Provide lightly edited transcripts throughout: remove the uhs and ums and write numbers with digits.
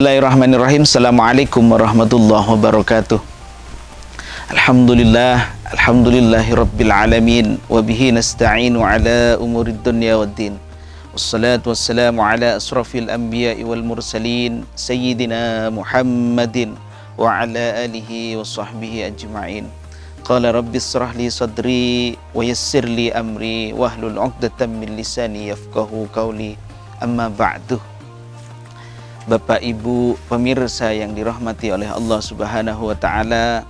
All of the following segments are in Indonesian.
Bismillahirrahmanirrahim. Assalamualaikum warahmatullahi wabarakatuh. Alhamdulillahirabbil alamin wa bihi nasta'inu ala umurid dunya waddin. Wassalatu wassalamu ala asrafil anbiya'i wal mursalin sayyidina Muhammadin wa ala alihi wa sahbihi ajma'in. Qala rabbi israh li sadri wa yassir li amri wahlul 'uqdatam min lisani yafqahu qawli. Amma ba'du. Bapak Ibu pemirsa yang dirahmati oleh Allah Subhanahu wa taala,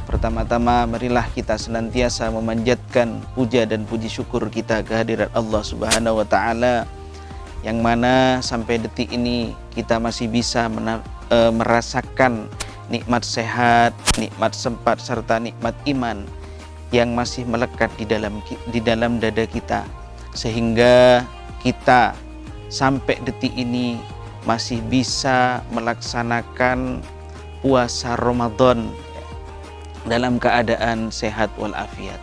pertama-tama marilah kita senantiasa memanjatkan puja dan puji syukur kita kehadirat Allah Subhanahu wa taala, yang mana sampai detik ini kita masih bisa merasakan nikmat sehat, nikmat sempat serta nikmat iman yang masih melekat di dalam dada kita, sehingga kita sampai detik ini masih bisa melaksanakan puasa Ramadan dalam keadaan sehat walafiat.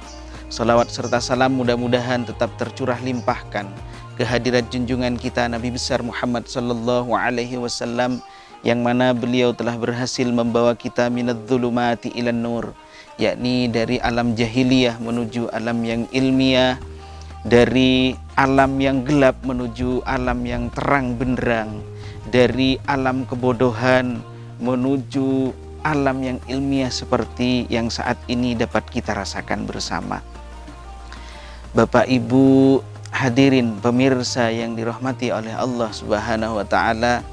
Salawat serta salam mudah-mudahan tetap tercurah limpahkan kehadirat junjungan kita Nabi besar Muhammad sallallahu alaihi wasallam, yang mana beliau telah berhasil membawa kita minadz-dzulumati ilan nur, yakni dari alam jahiliyah menuju alam yang ilmiah, dari alam yang gelap menuju alam yang terang benderang, dari alam kebodohan menuju alam yang ilmiah seperti yang saat ini dapat kita rasakan bersama. Bapak Ibu hadirin pemirsa yang dirahmati oleh Allah Subhanahu wa taala,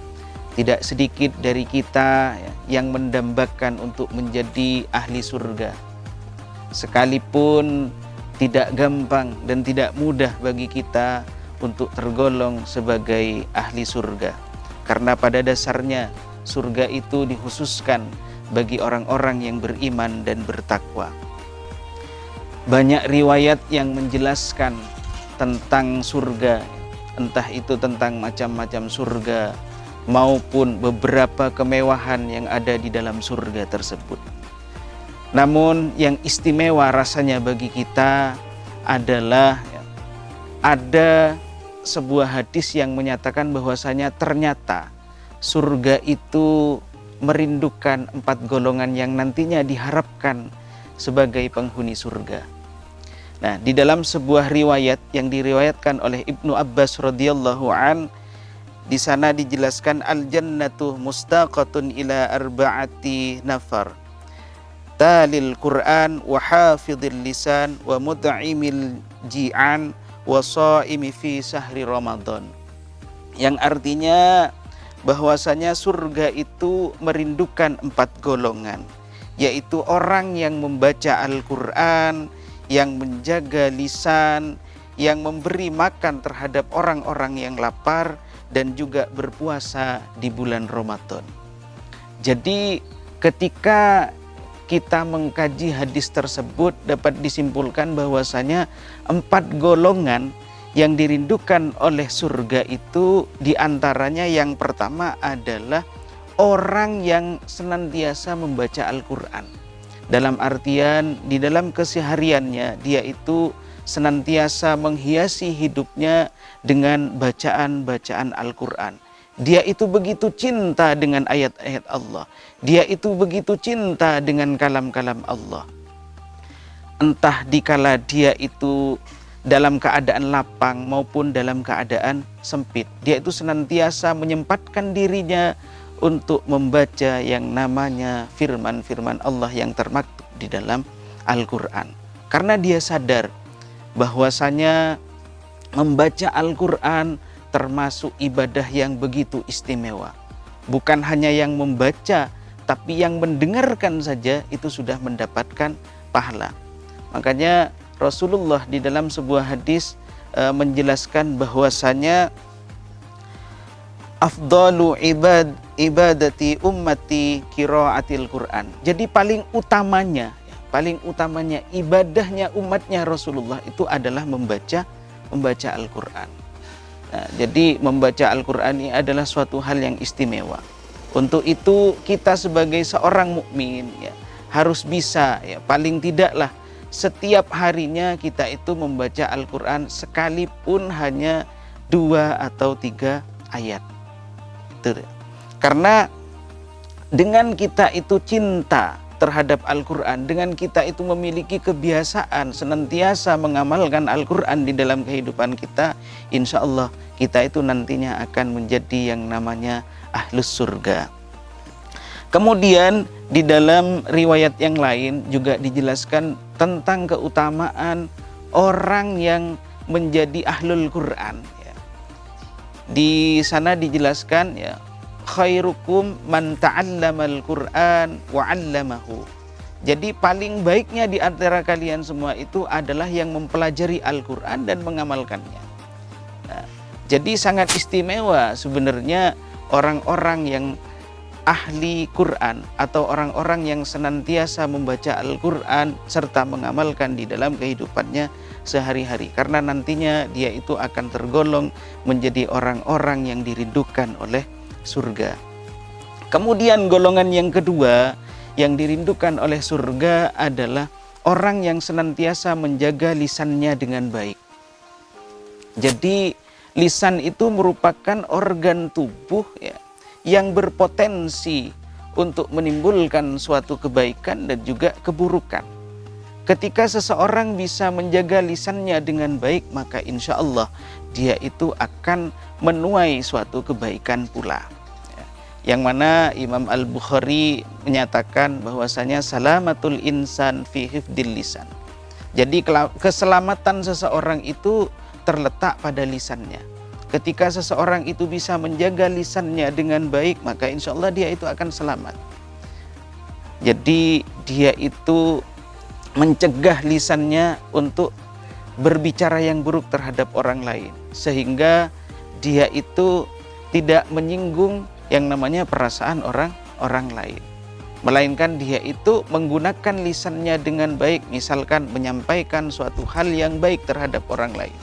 tidak sedikit dari kita yang mendambakan untuk menjadi ahli surga. Sekalipun tidak gampang dan tidak mudah bagi kita untuk tergolong sebagai ahli surga. Karena pada dasarnya surga itu dikhususkan bagi orang-orang yang beriman dan bertakwa. Banyak riwayat yang menjelaskan tentang surga, entah itu tentang macam-macam surga maupun beberapa kemewahan yang ada di dalam surga tersebut. Namun yang istimewa rasanya bagi kita adalah ada sebuah hadis yang menyatakan bahwasanya ternyata surga itu merindukan 4 golongan yang nantinya diharapkan sebagai penghuni surga. Nah, di dalam sebuah riwayat yang diriwayatkan oleh Ibnu Abbas radhiyallahu an, di sana dijelaskan al-jannatu mustaqatun ila arba'ati nafar. Talil Quran wa hafidhil lisan wa mut'imil ji'an wa shaimi fi syahri Ramadan. Yang artinya bahwasanya surga itu merindukan 4 golongan, yaitu orang yang membaca Al-Quran, yang menjaga lisan, yang memberi makan terhadap orang-orang yang lapar, dan juga berpuasa di bulan Ramadan. Jadi ketika kita mengkaji hadis tersebut dapat disimpulkan bahwasanya 4 golongan yang dirindukan oleh surga itu diantaranya yang pertama adalah orang yang senantiasa membaca Al-Quran. Dalam artian di dalam kesehariannya dia itu senantiasa menghiasi hidupnya dengan bacaan-bacaan Al-Quran. Dia itu begitu cinta dengan ayat-ayat Allah. Dia itu begitu cinta dengan kalam-kalam Allah. Entah dikala dia itu dalam keadaan lapang maupun dalam keadaan sempit, dia itu senantiasa menyempatkan dirinya untuk membaca yang namanya firman-firman Allah yang termaktub di dalam Al-Quran. Karena dia sadar bahwasanya membaca Al-Quran termasuk ibadah yang begitu istimewa. Bukan hanya yang membaca, tapi yang mendengarkan saja itu sudah mendapatkan pahala. Makanya Rasulullah di dalam sebuah hadis menjelaskan bahwasanya afdalu ibadati ummati qiraatil Quran. Jadi paling utamanya ibadahnya umatnya Rasulullah itu adalah membaca Al-Quran. Nah, jadi membaca Al-Quran ini adalah suatu hal yang istimewa. Untuk itu kita sebagai seorang mukmin harus bisa paling tidaklah setiap harinya kita itu membaca Al-Quran sekalipun hanya 2 atau 3 ayat. Itu. Karena Dengan kita itu cinta terhadap Al-Quran, dengan kita itu memiliki kebiasaan senantiasa mengamalkan Al-Quran di dalam kehidupan kita, insya Allah kita itu nantinya akan menjadi yang namanya ahlus surga. Kemudian di dalam riwayat yang lain juga dijelaskan tentang keutamaan orang yang menjadi ahlul Quran. Di sana dijelaskan ya, khairukum man ta'allamal Qur'an wa 'allamahu. Jadi paling baiknya di antara kalian semua itu adalah yang mempelajari Al-Qur'an dan mengamalkannya. Nah, jadi sangat istimewa sebenarnya orang-orang yang ahli Quran atau orang-orang yang senantiasa membaca Al-Quran serta mengamalkan di dalam kehidupannya sehari-hari, karena nantinya dia itu akan tergolong menjadi orang-orang yang dirindukan oleh surga. Kemudian golongan yang kedua yang dirindukan oleh surga adalah orang yang senantiasa menjaga lisannya dengan baik. Jadi lisan itu merupakan organ tubuh ya, yang berpotensi untuk menimbulkan suatu kebaikan dan juga keburukan. Ketika seseorang bisa menjaga lisannya dengan baik, maka insya Allah dia itu akan menuai suatu kebaikan pula. Yang mana Imam Al-Bukhari menyatakan bahwasanya salamatul insan fi hifdil lisan. Jadi keselamatan seseorang itu terletak pada lisannya. Ketika seseorang itu bisa menjaga lisannya dengan baik, maka insya Allah dia itu akan selamat. Jadi dia itu mencegah lisannya untuk berbicara yang buruk terhadap orang lain, sehingga dia itu tidak menyinggung yang namanya perasaan orang lain, melainkan dia itu menggunakan lisannya dengan baik, misalkan menyampaikan suatu hal yang baik terhadap orang lain,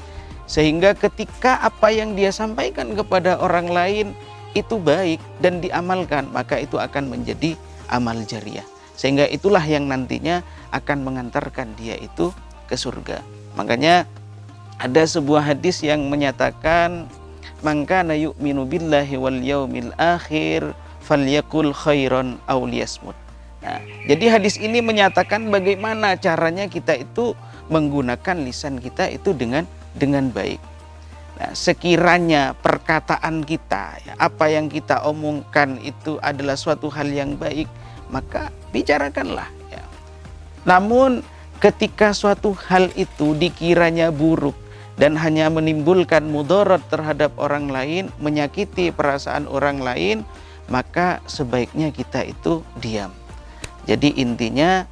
sehingga ketika apa yang dia sampaikan kepada orang lain itu baik dan diamalkan, maka itu akan menjadi amal jariah, sehingga itulah yang nantinya akan mengantarkan dia itu ke surga. Makanya ada sebuah hadis yang menyatakan man kana yu'minu billahi wal yaumil akhir falyakul khairan aw liyasmut. Nah, jadi hadis ini menyatakan bagaimana caranya kita itu menggunakan lisan kita itu dengan baik. Nah, sekiranya perkataan kita, ya, apa yang kita omongkan itu adalah suatu hal yang baik, maka bicarakanlah. Ya. Namun ketika suatu hal itu dikiranya buruk dan hanya menimbulkan mudarat terhadap orang lain, menyakiti perasaan orang lain, maka sebaiknya kita itu diam. Jadi intinya,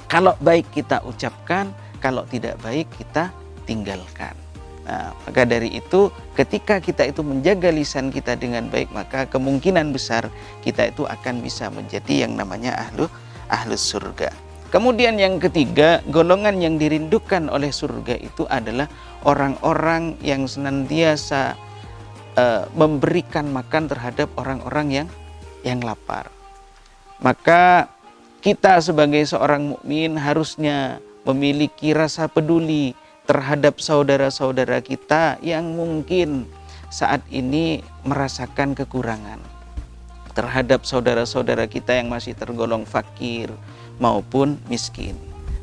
kalau baik kita ucapkan, kalau tidak baik kita tinggalkan. Nah, maka dari itu ketika kita itu menjaga lisan kita dengan baik, maka kemungkinan besar kita itu akan bisa menjadi yang namanya ahlus surga. Kemudian yang ketiga, golongan yang dirindukan oleh surga itu adalah orang-orang yang senantiasa memberikan makan terhadap orang-orang yang lapar. Maka kita sebagai seorang mukmin harusnya memiliki rasa peduli terhadap saudara-saudara kita yang mungkin saat ini merasakan kekurangan, terhadap saudara-saudara kita yang masih tergolong fakir maupun miskin.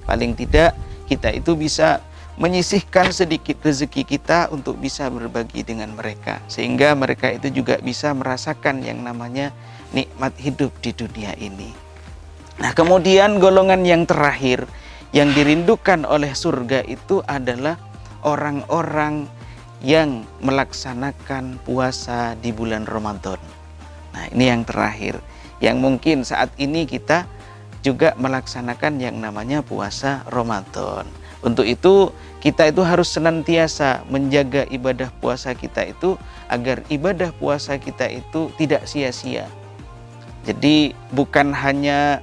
Paling tidak kita itu bisa menyisihkan sedikit rezeki kita untuk bisa berbagi dengan mereka, sehingga mereka itu juga bisa merasakan yang namanya nikmat hidup di dunia ini. Nah, kemudian golongan yang terakhir yang dirindukan oleh surga itu adalah orang-orang yang melaksanakan puasa di bulan Ramadan. Nah, ini yang terakhir, yang mungkin saat ini kita juga melaksanakan yang namanya puasa Ramadan. Untuk itu kita itu harus senantiasa menjaga ibadah puasa kita itu agar ibadah puasa kita itu tidak sia-sia. Jadi bukan hanya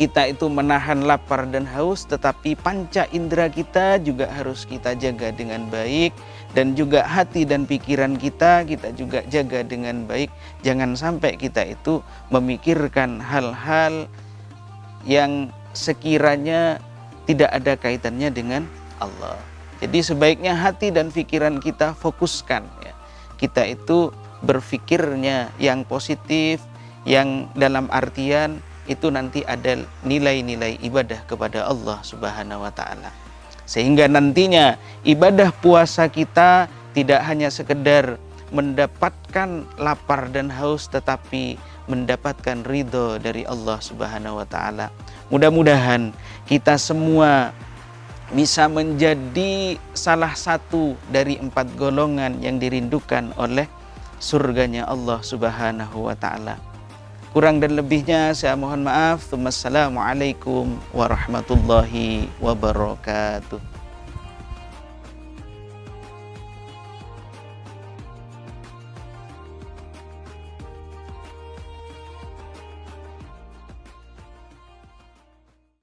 kita itu menahan lapar dan haus, tetapi panca indera kita juga harus kita jaga dengan baik, dan juga hati dan pikiran kita juga jaga dengan baik. Jangan sampai kita itu memikirkan hal-hal yang sekiranya tidak ada kaitannya dengan Allah. Jadi sebaiknya hati dan pikiran kita fokuskan, ya. Kita itu berpikirnya yang positif, yang dalam artian itu nanti ada nilai-nilai ibadah kepada Allah Subhanahu wa taala. Sehingga nantinya ibadah puasa kita tidak hanya sekedar mendapatkan lapar dan haus, tetapi mendapatkan ridho dari Allah Subhanahu wa taala. Mudah-mudahan kita semua bisa menjadi salah satu dari 4 golongan yang dirindukan oleh surganya Allah Subhanahu wa taala. Kurang dan lebihnya saya mohon maaf. Wassalamualaikum warahmatullahi wabarakatuh.